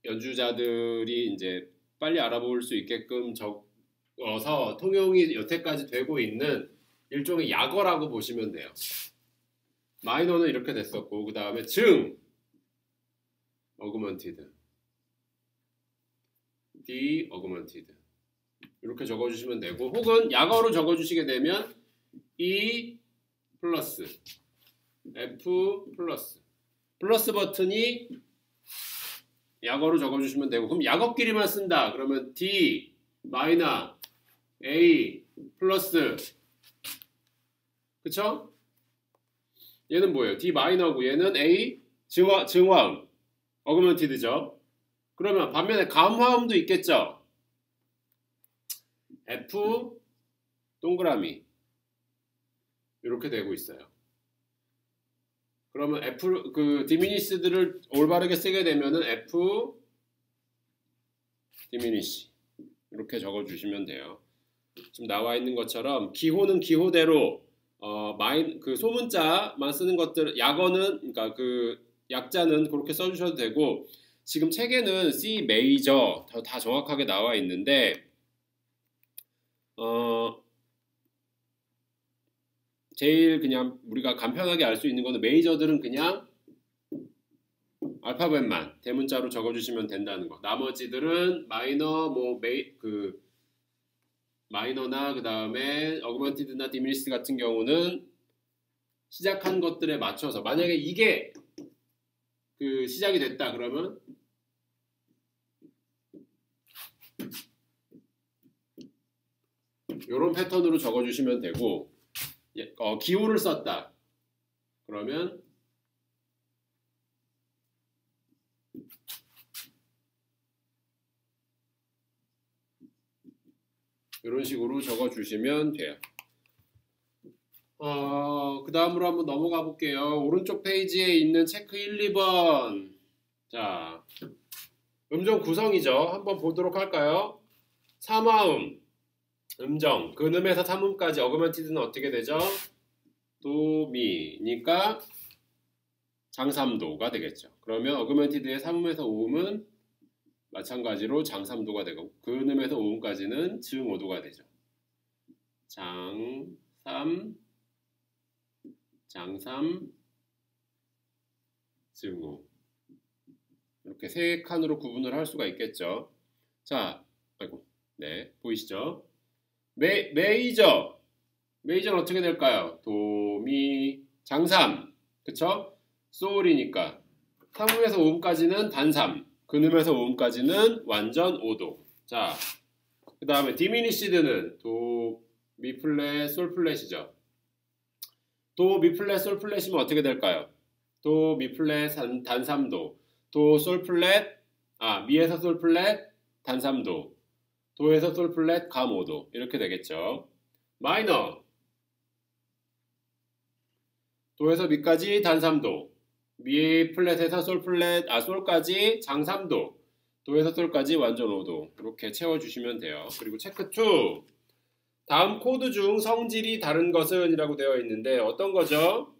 연주자들이 이제 빨리 알아볼 수 있게끔 적어서 통용이 여태까지 되고 있는 일종의 약어라고 보시면 돼요. 마이너는 이렇게 됐었고, 그 다음에 증 어그먼티드, D 어그먼티드 이렇게 적어주시면 되고, 혹은 약어로 적어주시게 되면 E 플러스 F 플러스 버튼이 약어로 적어주시면 되고, 그럼 약어끼리만 쓴다. 그러면 D 마이너 A 플러스, 그쵸? 얘는 뭐예요? D 마이너고 얘는 A 증화음 어그먼티드죠. 그러면 반면에 감화음도 있겠죠. F 동그라미 이렇게 되고 있어요. 그러면 F 그 디미니시들을 올바르게 쓰게 되면은 F 디미니시 이렇게 적어주시면 돼요. 지금 나와 있는 것처럼 기호는 기호대로 그 소문자만 쓰는 것들, 약어는 그러니까 그 약자는 그렇게 써주셔도 되고, 지금 책에는 C 메이저 다 정확하게 나와 있는데 제일 그냥 우리가 간편하게 알 수 있는 거는 메이저들은 그냥 알파벳만 대문자로 적어주시면 된다는 거. 나머지들은 마이너 그 마이너나 그 다음에 어그먼티드나 디미니스 같은 경우는 시작한 것들에 맞춰서, 만약에 이게 그 시작이 됐다 그러면 이런 패턴으로 적어주시면 되고, 기호를 썼다 그러면 이런 식으로 적어주시면 돼요. 그 다음으로 한번 넘어가 볼게요. 오른쪽 페이지에 있는 체크 1, 2번. 자, 음정 구성이죠. 한번 보도록 할까요? 삼화음, 음정, 근음에서 삼음까지 어그먼티드는 어떻게 되죠? 도, 미니까 장삼도가 되겠죠. 그러면 어그먼티드의 삼음에서 오음은 마찬가지로 장삼도가 되고, 근음에서 오음까지는 증오도가 되죠. 장삼, 증오. 이렇게 세 칸으로 구분을 할 수가 있겠죠. 자, 네, 보이시죠? 메이저는 어떻게 될까요? 도, 미, 장삼, 그쵸? 솔이니까 삼음에서 오음까지는 단삼, 근음에서 오음까지는 완전 오도. 자, 그 다음에 디미니시드는 도, 미 플랫, 솔 플랫이죠. 도, 미 플랫, 솔 플랫이면 어떻게 될까요? 도, 미 플랫, 단삼도. 도, 솔 플랫, 미에서 솔 플랫, 단삼도. 도에서 솔 플랫, 감5도. 이렇게 되겠죠. 마이너. 도에서 미까지 단삼도. 미 플랫에서 솔 플랫, 솔까지 장삼도. 도에서 솔까지 완전 5도. 이렇게 채워주시면 돼요. 그리고 체크 2. 다음 코드 중 성질이 다른 것은 이라고 되어 있는데 어떤 거죠?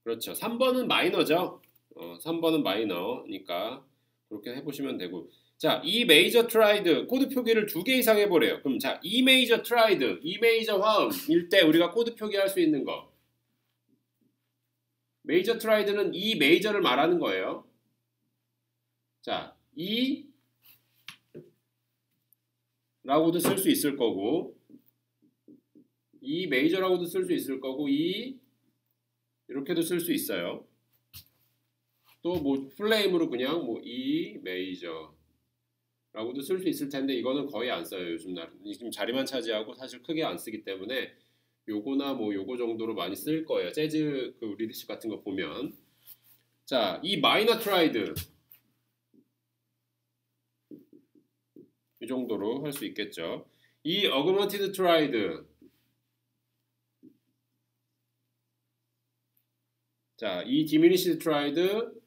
그렇죠. 3번은 마이너죠. 3번은 마이너니까 그렇게 해보시면 되고. 자, E 메이저 트라이드 코드 표기를 2개 이상 해보래요. 그럼 자, E 메이저 트라이드, E 메이저 화음일 때 우리가 코드 표기할 수 있는 거. 메이저 트라이드는 E 메이저를 말하는 거예요. 자, E 라고도 쓸 수 있을 거고, E 메이저라고도 쓸 수 있을 거고, E 이렇게도 쓸 수 있어요. 또 뭐 플레임으로 그냥 뭐 E 메이저 라고도 쓸 수 있을 텐데 이거는 거의 안 써요. 요즘 자리만 차지하고 사실 크게 안 쓰기 때문에 요거나 뭐 요거 정도로 많이 쓸 거예요. 재즈 그 리더십 같은 거 보면. 자, 이 마이너 트라이드 이 정도로 할 수 있겠죠. 이 어그먼티드 트라이드, 자, 이 디미니시드 트라이드,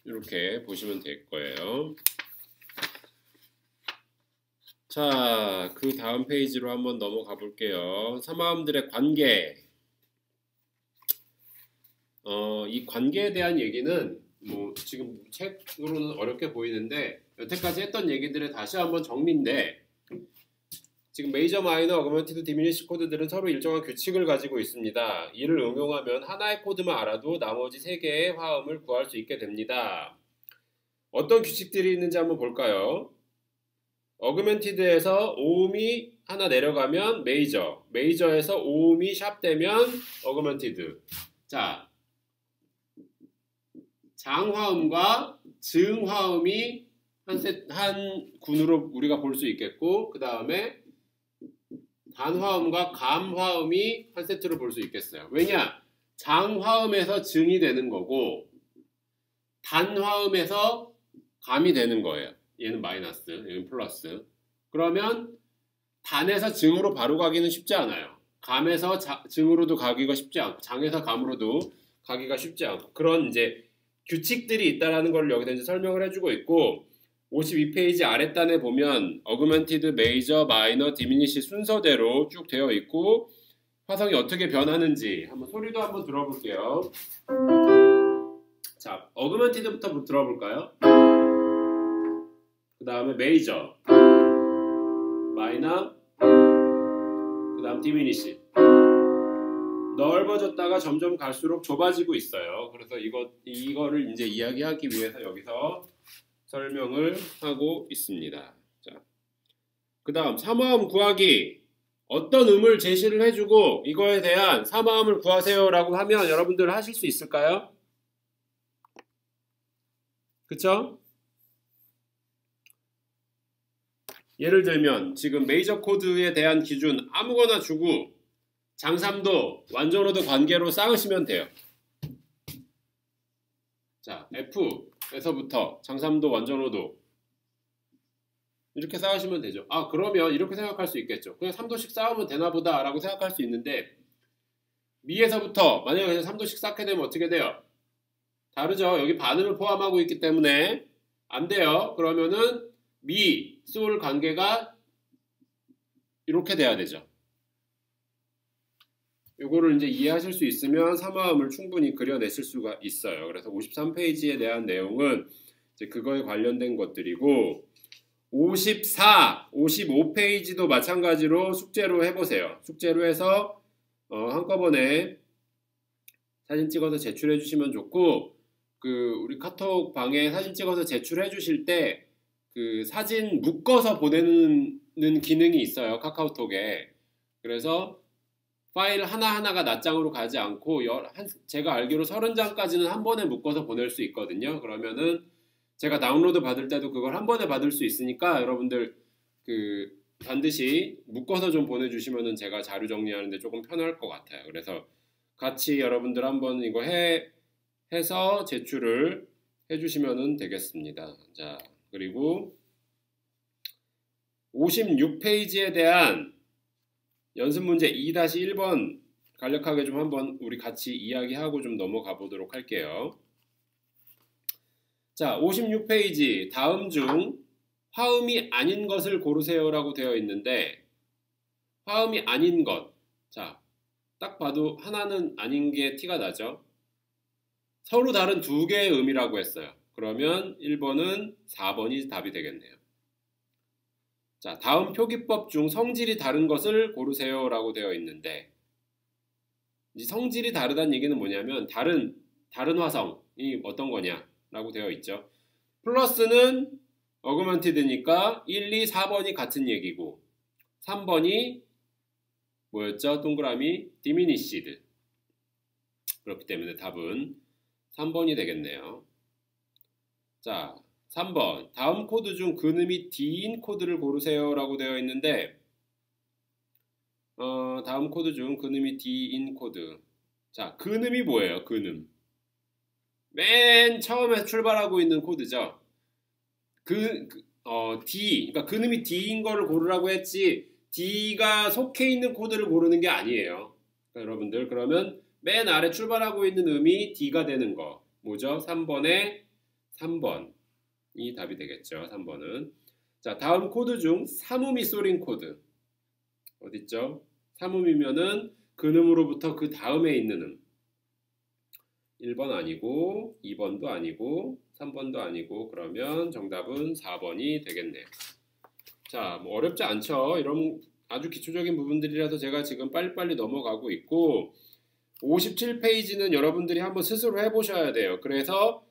이렇게 보시면 될 거예요. 자, 그 다음 페이지로 한번 넘어가 볼게요. 삼화음들의 관계. 이 관계에 대한 얘기는 뭐 지금 책으로는 어렵게 보이는데 여태까지 했던 얘기들의 다시 한번 정리인데, 지금 메이저, 마이너, 어그먼티드, 디미니시 코드들은 서로 일정한 규칙을 가지고 있습니다. 이를 응용하면 하나의 코드만 알아도 나머지 3개의 화음을 구할 수 있게 됩니다. 어떤 규칙들이 있는지 한번 볼까요? 어그멘티드에서 오음이 하나 내려가면 메이저, 메이저에서 오음이 샵되면 어그멘티드. 자, 장화음과 증화음이 한 군으로 우리가 볼 수 있겠고, 그 다음에 단화음과 감화음이 한 세트로 볼 수 있겠어요. 왜냐? 장화음에서 증이 되는 거고 단화음에서 감이 되는 거예요. 얘는 마이너스, 얘는 플러스. 그러면 단에서 증으로 바로 가기는 쉽지 않아요. 감에서 증으로도 가기가 쉽지 않고 장에서 감으로도 가기가 쉽지 않고 그런 이제 규칙들이 있다라는 걸 여기서 이제 설명을 해주고 있고 52페이지 아랫단에 보면 어그먼티드, 메이저, 마이너, 디미니시 순서대로 쭉 되어 있고 화성이 어떻게 변하는지 한번 소리도 한번 들어볼게요. 자, 어그먼티드부터 들어볼까요? 그 다음에 메이저, 마이너, 그 다음 디미니시. 넓어졌다가 점점 갈수록 좁아지고 있어요. 그래서 이거를 이제 이야기하기 위해서 여기서 설명을 하고 있습니다. 자, 그 다음 삼화음 구하기. 어떤 음을 제시를 해주고 이거에 대한 삼화음을 구하세요 라고 하면 여러분들 하실 수 있을까요? 그쵸? 예를 들면 지금 메이저 코드에 대한 기준 아무거나 주고 장삼도 완전오도 관계로 쌓으시면 돼요. 자, F에서부터 장삼도 완전오도 이렇게 쌓으시면 되죠. 아, 그러면 이렇게 생각할 수 있겠죠. 그냥 3도씩 쌓으면 되나 보다 라고 생각할 수 있는데 미에서부터 만약에 3도씩 쌓게 되면 어떻게 돼요? 다르죠. 여기 반음을 포함하고 있기 때문에 안 돼요. 그러면은 미, 솔 관계가 이렇게 돼야 되죠. 요거를 이제 이해하실 수 있으면 삼화음을 충분히 그려내실 수가 있어요. 그래서 53페이지에 대한 내용은 이제 그거에 관련된 것들이고 54, 55페이지도 마찬가지로 숙제로 해보세요. 숙제로 해서 한꺼번에 사진 찍어서 제출해 주시면 좋고 우리 카톡 방에 사진 찍어서 제출해 주실 때 그 사진 묶어서 보내는 기능이 있어요. 카카오톡에. 그래서 파일 하나하나가 낱장으로 가지 않고 제가 알기로 30장까지는 한 번에 묶어서 보낼 수 있거든요. 그러면은 제가 다운로드 받을 때도 그걸 한 번에 받을 수 있으니까 여러분들 반드시 묶어서 좀 보내주시면은 제가 자료 정리하는데 조금 편할 것 같아요. 그래서 같이 여러분들 한번 이거 해서 제출을 해주시면은 되겠습니다. 자, 그리고 56페이지에 대한 연습 문제 2-1번 간략하게 좀 한번 우리 같이 이야기하고 좀 넘어가 보도록 할게요. 자, 56페이지 다음 중 화음이 아닌 것을 고르세요 라고 되어 있는데 화음이 아닌 것. 자, 딱 봐도 하나는 아닌 게 티가 나죠. 서로 다른 두 개의 음이라고 했어요. 그러면 1번은 4번이 답이 되겠네요. 자, 다음 표기법 중 성질이 다른 것을 고르세요 라고 되어 있는데 이 성질이 다르다는 얘기는 뭐냐면 다른 화성이 어떤 거냐 라고 되어 있죠. 플러스는 어그먼티드니까 1, 2, 4번이 같은 얘기고 3번이 뭐였죠? 동그라미 디미니시드. 그렇기 때문에 답은 3번이 되겠네요. 자, 3번 다음 코드 중 근음이 D인 코드를 고르세요 라고 되어 있는데 다음 코드 중 근음이 D인 코드. 자, 근음이 뭐예요? 근음 맨 처음에 출발하고 있는 코드죠. D, 그러니까 근음이 D인 거를 고르라고 했지 D가 속해 있는 코드를 고르는 게 아니에요. 그러니까 여러분들 그러면 맨 아래 출발하고 있는 음이 D가 되는 거 뭐죠? 3번에 3번이 답이 되겠죠. 3번은. 자, 다음 코드 중 삼음이 쏠인 코드 어딨죠? 삼음이면은 근음으로부터 그 다음에 있는 음 1번 아니고 2번도 아니고 3번도 아니고 그러면 정답은 4번이 되겠네요. 자, 뭐 어렵지 않죠? 이런 아주 기초적인 부분들이라서 제가 지금 빨리빨리 넘어가고 있고 57페이지는 여러분들이 한번 스스로 해보셔야 돼요. 그래서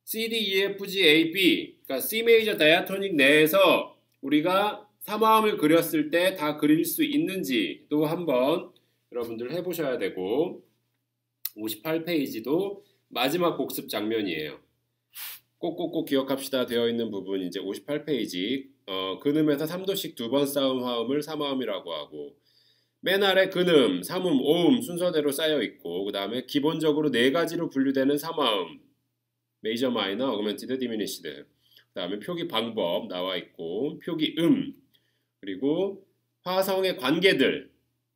C, D, E, F, G, A, B 그러니까 C 메이저 다이아토닉 내에서 우리가 삼화음을 그렸을 때 다 그릴 수 있는지도 한번 여러분들 해보셔야 되고 58페이지도 마지막 복습 장면이에요. 꼭꼭꼭 기억합시다 되어 있는 부분 이제 58페이지 근음에서 3도씩 2번 쌓은 화음을 삼화음이라고 하고 맨 아래 근음, 삼음, 오음 순서대로 쌓여 있고 그 다음에 기본적으로 4가지로 분류되는 삼화음 메이저, 마이너, 어그멘티드, 디미니시드 그 다음에 표기 방법 나와 있고 표기 그리고 화성의 관계들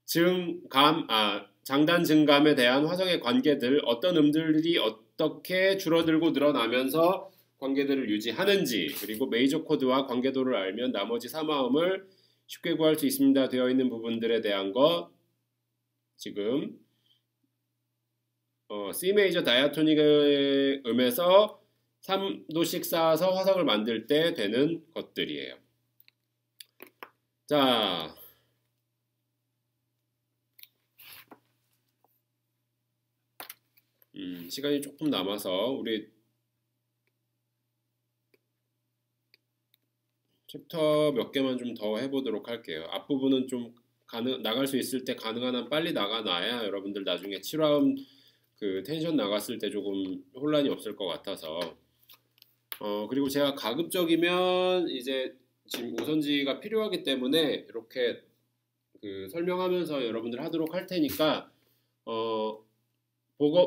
장단, 증감에 대한 화성의 관계들 어떤 음들이 어떻게 줄어들고 늘어나면서 관계들을 유지하는지 그리고 메이저 코드와 관계도를 알면 나머지 삼화음을 쉽게 구할 수 있습니다. 되어 있는 부분들에 대한 것 지금 C 메이저 다이아토닉 음에서 3도씩 쌓아서 화성을 만들 때 되는 것들이에요. 자, 시간이 조금 남아서 우리 챕터 몇 개만 좀 더 해보도록 할게요. 앞부분은 좀 나갈 수 있을 때 가능한 한 빨리 나가놔야 여러분들 나중에 7화음 그 텐션 나갔을 때 조금 혼란이 없을 것 같아서 그리고 제가 가급적이면 이제 지금 우선지가 필요하기 때문에 이렇게 그 설명하면서 여러분들 하도록 할 테니까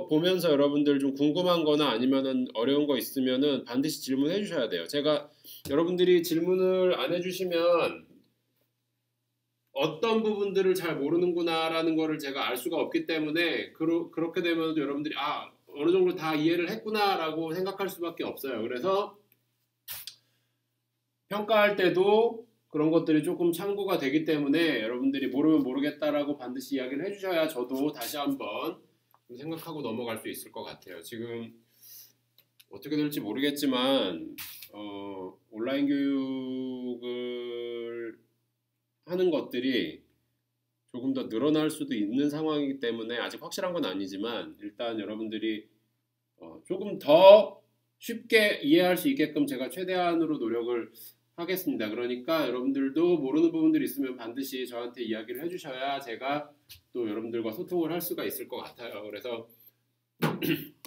보면서 여러분들 좀 궁금한 거나 아니면은 어려운 거 있으면은 반드시 질문해 주셔야 돼요. 제가 여러분들이 질문을 안 해주시면 어떤 부분들을 잘 모르는구나 라는 거를 제가 알 수가 없기 때문에 그렇게 되면 여러분들이 어느 정도 다 이해를 했구나 라고 생각할 수밖에 없어요. 그래서 평가할 때도 그런 것들이 조금 참고가 되기 때문에 여러분들이 모르면 모르겠다라고 반드시 이야기를 해주셔야 저도 다시 한번 생각하고 넘어갈 수 있을 것 같아요. 지금 어떻게 될지 모르겠지만 온라인 교육을 하는 것들이 조금 더 늘어날 수도 있는 상황이기 때문에 아직 확실한 건 아니지만 일단 여러분들이 조금 더 쉽게 이해할 수 있게끔 제가 최대한으로 노력을 하겠습니다. 그러니까 여러분들도 모르는 부분들이 있으면 반드시 저한테 이야기를 해주셔야 제가 또 여러분들과 소통을 할 수가 있을 것 같아요. 그래서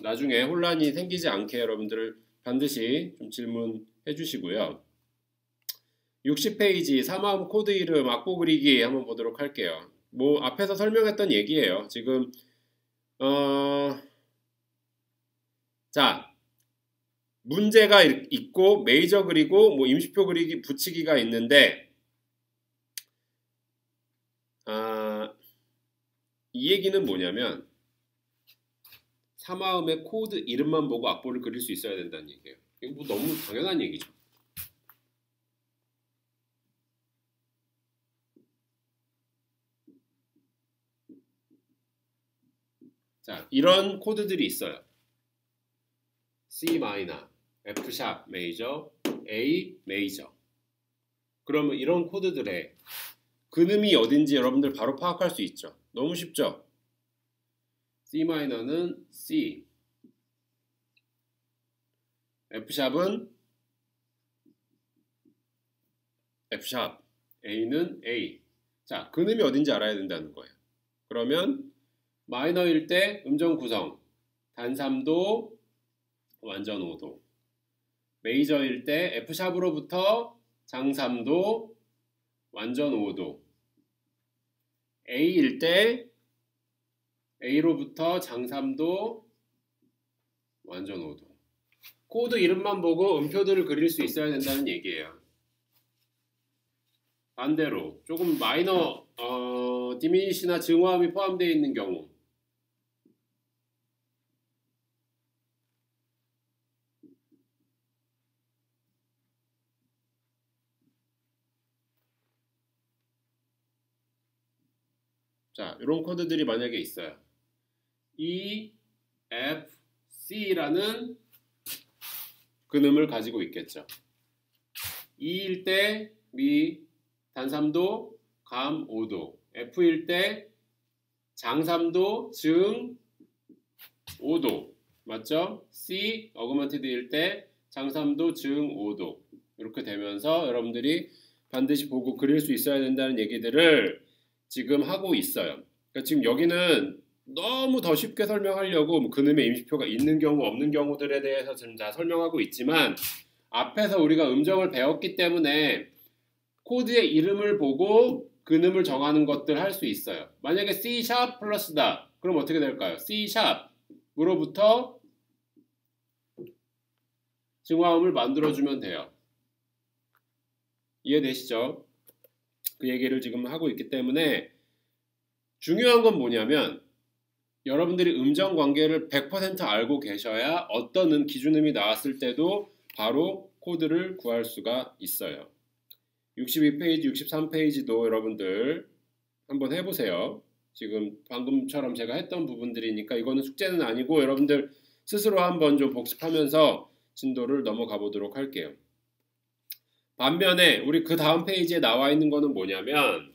나중에 혼란이 생기지 않게 여러분들 반드시 좀 질문해 주시고요. 60페이지 삼화음 코드 이름 악보 그리기 한번 보도록 할게요. 뭐 앞에서 설명했던 얘기예요. 지금 자 문제가 있고 메이저 그리고 뭐 임시표 그리기 붙이기가 있는데 이 얘기는 뭐냐면 삼화음의 코드 이름만 보고 악보를 그릴 수 있어야 된다는 얘기예요. 이거 뭐 너무 당연한 얘기죠. 자, 이런 코드들이 있어요. C 마이너, F 샵 메이저, A 메이저. 그러면 이런 코드들의 근음이 어딘지 여러분들 바로 파악할 수 있죠. 너무 쉽죠? C 마이너는 C, F 샵은 F 샵, A는 A. 자, 근음이 어딘지 알아야 된다는 거예요. 그러면 마이너일 때 음정 구성 단 3도, 완전 5도. 메이저일 때 F 샵으로부터 장 3도, 완전 5도. A일 때 A로부터 장 3도, 완전 5도. 코드 이름만 보고 음표들을 그릴 수 있어야 된다는 얘기예요. 반대로 조금 마이너 디미니시나 증화음이 포함되어 있는 경우 자, 이런 코드들이 만약에 있어요. E, F, C라는 근음을 가지고 있겠죠. E일 때 미, 단 3도, 감 5도. F일 때 장 3도, 증 5도. 맞죠? C, 어그먼티드일 때 장 3도, 증 5도. 이렇게 되면서 여러분들이 반드시 보고 그릴 수 있어야 된다는 얘기들을 지금 하고 있어요. 그러니까 지금 여기는 너무 더 쉽게 설명하려고 뭐 근음의 임시표가 있는 경우 없는 경우들에 대해서 지금 다 설명하고 있지만 앞에서 우리가 음정을 배웠기 때문에 코드의 이름을 보고 근음을 정하는 것들 할 수 있어요. 만약에 C# 플러스다. 그럼 어떻게 될까요? C#으로부터 증화음을 만들어주면 돼요. 이해되시죠? 그 얘기를 지금 하고 있기 때문에 중요한 건 뭐냐면 여러분들이 음정 관계를 100% 알고 계셔야 어떤 기준음이 나왔을 때도 바로 코드를 구할 수가 있어요. 62페이지, 63페이지도 여러분들 한번 해보세요. 지금 방금처럼 제가 했던 부분들이니까 이거는 숙제는 아니고 여러분들 스스로 한번 좀 복습하면서 진도를 넘어가 보도록 할게요. 반면에 우리 그 다음 페이지에 나와 있는 거는 뭐냐면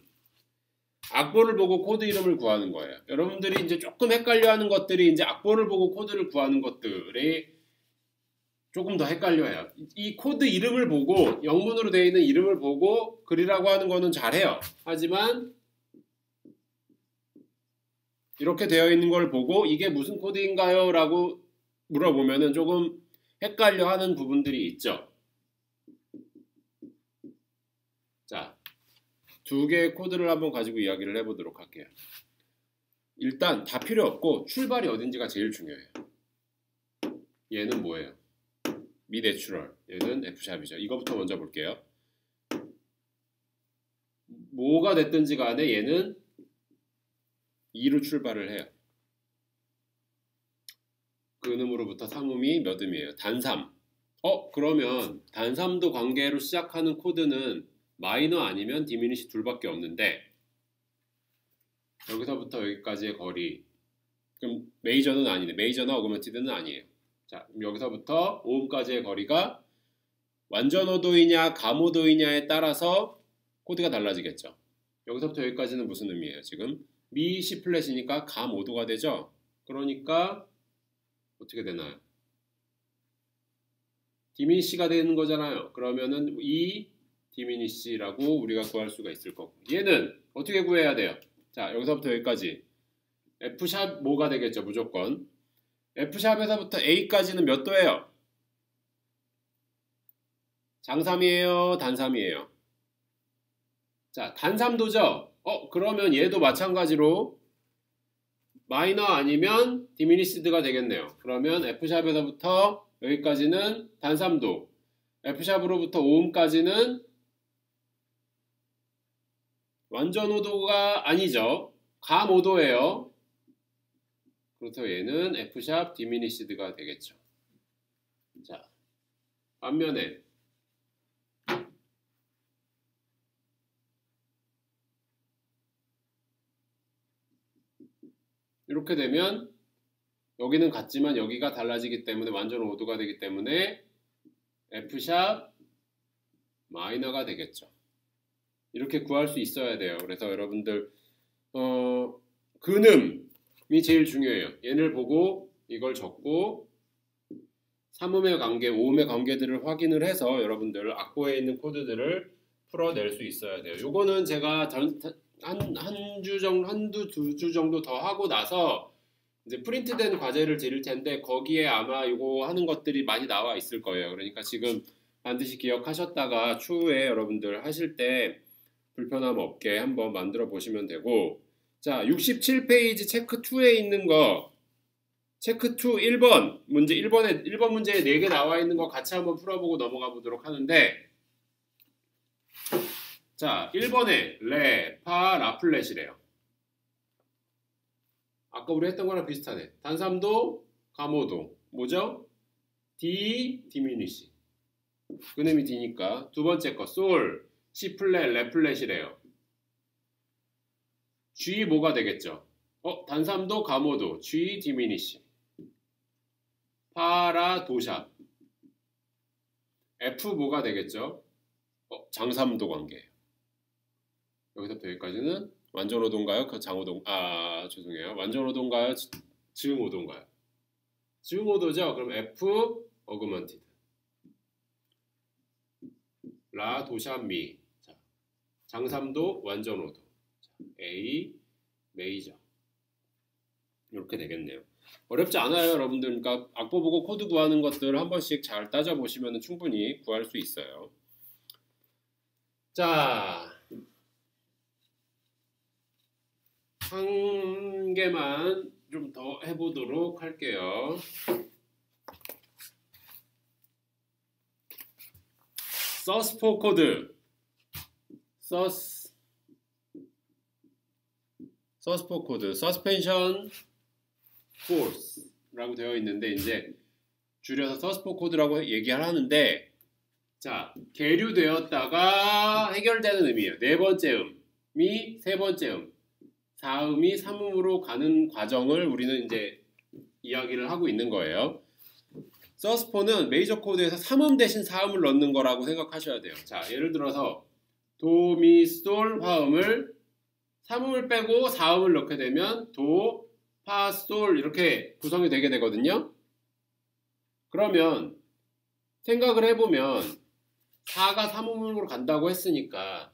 악보를 보고 코드 이름을 구하는 거예요. 여러분들이 이제 조금 헷갈려하는 것들이 이제 악보를 보고 코드를 구하는 것들이 조금 더 헷갈려해요. 이 코드 이름을 보고 영문으로 되어 있는 이름을 보고 그리라고 하는 거는 잘해요. 하지만 이렇게 되어 있는 걸 보고 이게 무슨 코드인가요? 라고 물어보면은 조금 헷갈려하는 부분들이 있죠. 자, 두 개의 코드를 한번 가지고 이야기를 해보도록 할게요. 일단 다 필요 없고 출발이 어딘지가 제일 중요해요. 얘는 뭐예요? 미 내추럴. 얘는 F샵이죠. 이거부터 먼저 볼게요. 뭐가 됐든지 간에 얘는 2로 출발을 해요. 근음으로부터 3음이 몇 음이에요? 단3. 그러면 단3도 관계로 시작하는 코드는 마이너 아니면 디미니시 둘밖에 없는데 여기서부터 여기까지의 거리 그럼 메이저는 아니네. 메이저나 어그먼티드는 아니에요. 자, 그럼 여기서부터 5음까지의 거리가 완전 오도이냐 감오도이냐에 따라서 코드가 달라지겠죠. 여기서부터 여기까지는 무슨 의미예요? 지금 미 C 플랫이니까 감 5도가 되죠. 그러니까 어떻게 되나요? 디미니시가 되는 거잖아요. 그러면은 이 디미니시라고 우리가 구할 수가 있을 거고 얘는 어떻게 구해야 돼요? 자, 여기서부터 여기까지 F샵 뭐가 되겠죠? 무조건 F샵에서부터 A까지는 몇 도예요? 장3이에요? 단3이에요? 자, 단3도죠? 그러면 얘도 마찬가지로 마이너 아니면 디미니시드가 되겠네요. 그러면 F샵에서부터 여기까지는 단3도 F샵으로부터 5음까지는 완전 5도가 아니죠. 감 5도예요. 그렇다고 얘는 F샵 디미니시드가 되겠죠. 자, 반면에 이렇게 되면 여기는 같지만 여기가 달라지기 때문에 완전 5도가 되기 때문에 F샵 마이너가 되겠죠. 이렇게 구할 수 있어야 돼요. 그래서 여러분들 근음이 제일 중요해요. 얘를 보고 이걸 적고 3음의 관계, 5음의 관계들을 확인을 해서 여러분들 악보에 있는 코드들을 풀어낼 수 있어야 돼요. 요거는 제가 한두 주 정도 더 하고 나서 이제 프린트된 과제를 드릴 텐데 거기에 아마 이거 하는 것들이 많이 나와 있을 거예요. 그러니까 지금 반드시 기억하셨다가 추후에 여러분들 하실 때 불편함 없게 한번 만들어 보시면 되고 자 67페이지 체크 2에 있는 거 체크 2 1번 문제 1번 문제에 4개 나와 있는 거 같이 한번 풀어보고 넘어가 보도록 하는데 자 1번에 레, 파, 라 플랫이래요. 아까 우리 했던 거랑 비슷하네. 단3도, 감5도 뭐죠? D, 디미니시 근음이 D니까 두 번째 거 솔, C 플랫, 레 플랫이래요. G 뭐가 되겠죠? 단3도, 감5도 G, 디미니시 파라, 도샵 F 뭐가 되겠죠? 장3도 관계예요. 여기서부터 여기까지는 완전 오도인가요? 장오도 죄송해요. 완전 오도인가요? 즈음 오도인가요? 즈음 오도죠? 그럼 F 어그먼티드 라 도샵 미. 자, 장3도 완전 5도. A 메이저. 이렇게 되겠네요. 어렵지 않아요, 여러분들. 그러니까 악보 보고 코드 구하는 것들 한 번씩 잘 따져보시면 충분히 구할 수 있어요. 자, 한 개만 좀 더 해보도록 할게요. 서스포 코드. 서스포 코드. 서스펜션 포스라고 되어 있는데 이제 줄여서 서스포 코드라고 얘기하는데 자, 계류되었다가 해결되는 의미예요. 네 번째 음이 세 번째 음, 4음이 3음으로 가는 과정을 우리는 이제 이야기를 하고 있는 거예요. 서스포는 메이저 코드에서 3음 대신 4음을 넣는 거라고 생각하셔야 돼요. 자, 예를 들어서 도, 미, 솔, 화음을 3음을 빼고 4음을 넣게 되면 도, 파, 솔 이렇게 구성이 되게 되거든요. 그러면 생각을 해보면 4가 3음으로 간다고 했으니까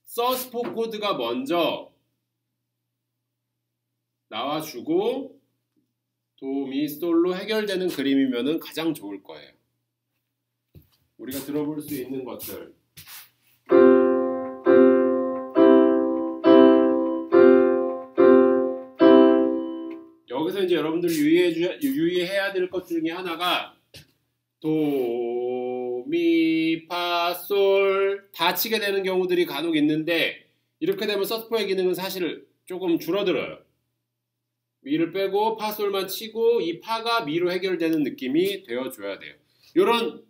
서스포 코드가 먼저 나와주고 도, 미, 솔로 해결되는 그림이면 가장 좋을 거예요. 우리가 들어볼 수 있는 것들. 여기서 이제 여러분들 유의해야 될 것 중에 하나가 도, 미, 파, 솔 다 치게 되는 경우들이 간혹 있는데 이렇게 되면 서스포의 기능은 사실 조금 줄어들어요. 미를 빼고 파, 솔만 치고 이 파가 미로 해결되는 느낌이 되어줘야 돼요. 이런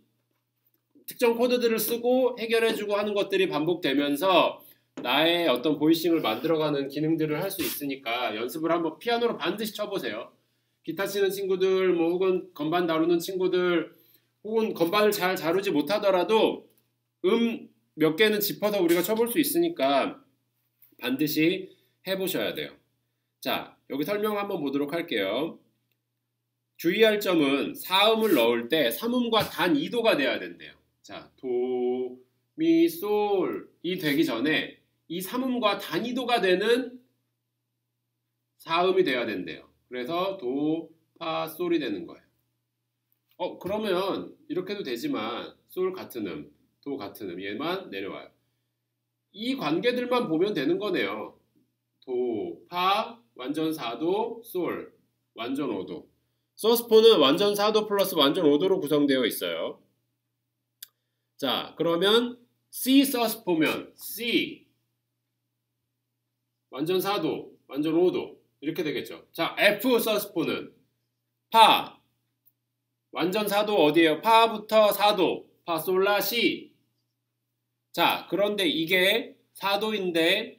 특정 코드들을 쓰고 해결해주고 하는 것들이 반복되면서 나의 어떤 보이싱을 만들어가는 기능들을 할 수 있으니까 연습을 한번 피아노로 반드시 쳐보세요. 기타 치는 친구들, 뭐 혹은 건반 다루는 친구들, 혹은 건반을 잘 다루지 못하더라도 몇 개는 짚어서 우리가 쳐볼 수 있으니까 반드시 해보셔야 돼요. 자, 여기 설명 한번 보도록 할게요. 주의할 점은 4음을 넣을 때 3음과 단 2도가 돼야 된대요. 자, 도, 미, 솔이 되기 전에 이 3음과 단 2도가 되는 4음이 돼야 된대요. 그래서 도, 파, 솔이 되는 거예요. 그러면 이렇게도 되지만 솔 같은 음, 도 같은 음 얘만 내려와요. 이 관계들만 보면 되는 거네요. 도, 파, 완전 4도, 솔, 완전 5도. 서스포는 완전 4도 플러스 완전 5도로 구성되어 있어요. 자, 그러면 C 서스포면 C 완전 4도, 완전 5도 이렇게 되겠죠. 자, F 서스포는 파 완전 4도 어디에요? 파부터 4도, 파, 솔, 라, 시. 자, 그런데 이게 4도인데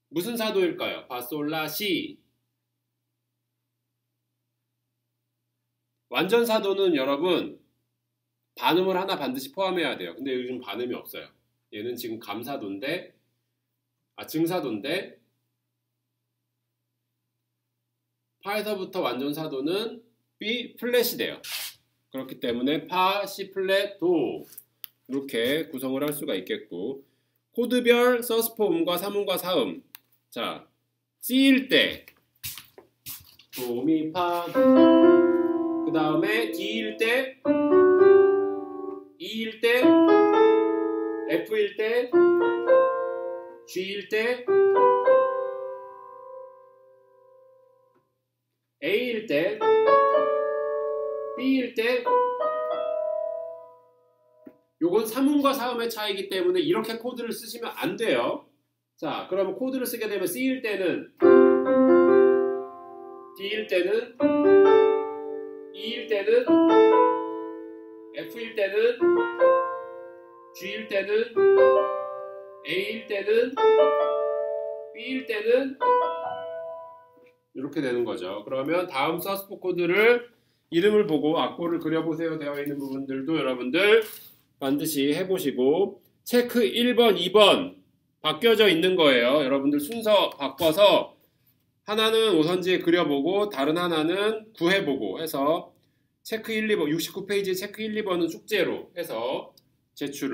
무슨 4도일까요? 파, 솔, 라, 시. 완전 4도는 여러분 반음을 하나 반드시 포함해야 돼요. 근데 요즘 반음이 없어요. 얘는 지금 감사도인데 증사도인데 파에서부터 완전 4도는 B 플랫이 돼요. 그렇기 때문에 파, C 플랫, 도 이렇게 구성을 할 수가 있겠고 코드별 서스포 음과 3음과 4음. 자, C일 때 도, 미, 파. 그 다음에 D일 때, E일 때, F일 때, G일 때, A일 때, B일 때. 요건 3음과 4음의 차이이기 때문에 이렇게 코드를 쓰시면 안 돼요. 자, 그러면 코드를 쓰게 되면 C일 때는 D일 때는 E일 때는 F일 때는 G일 때는 A일 때는 B일 때는 이렇게 되는 거죠. 그러면 다음 서스포 코드를 이름을 보고 악보를 그려보세요 되어 있는 부분들도 여러분들 반드시 해보시고 체크 1번, 2번 바뀌어져 있는 거예요. 여러분들 순서 바꿔서 하나는 오선지에 그려보고 다른 하나는 구해보고 해서 체크 1, 2번 69페이지 체크 1, 2번은 숙제로 해서 제출을